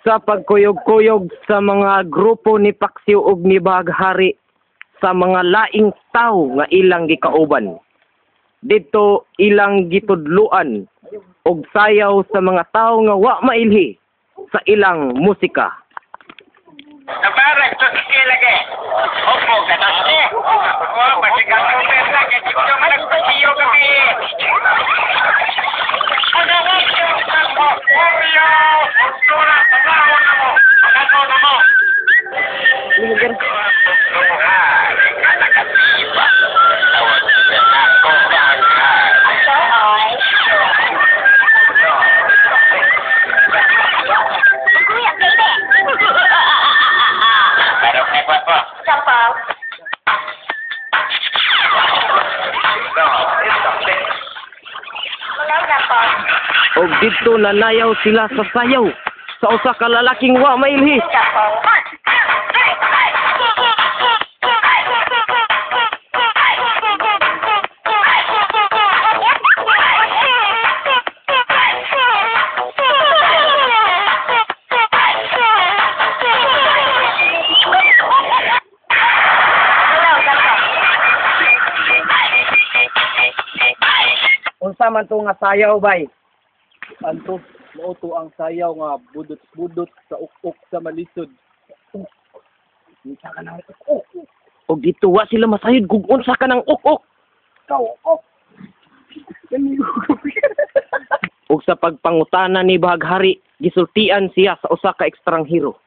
Sa pagkuyog-kuyog sa mga grupo ni Paksiw ug ni Baghari sa mga laing tawo nga ilang gikauban. Dito ilang gitudluan og sayaw sa mga tawo nga wa mailhi sa ilang musika. Nabarag to si lagi. Opo, ganas eh. Oh, pasigang ko pera kay dito man nagpasiyo kami. Ano ba yung mo? Oreo! Tura, pagawa na mo. Pagawa na mo. Og dito nanayaw sila sa sayaw sa usa ka lalaking wa mailhi. Unsa man to nga sayaw bay? Anto, mauto ang sayaw nga budot-budot sa ukok sa malisod. Unsa ka nang ukok? Og dito wa sila masayod kung unsa ka nang ukok. Ukok. Ug sa pagpangutana ni Baghari, gisultian siya sa usa ka ekstranghero.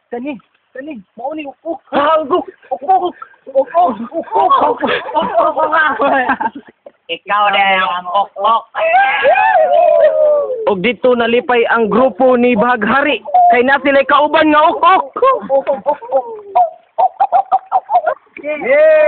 Kani, mauni ukok. Ukok! Ukok! Ikaw na ang ok-ok. Og dito nalipay ang grupo ni Baghari kay na sila kauban nga ukok. Yeah!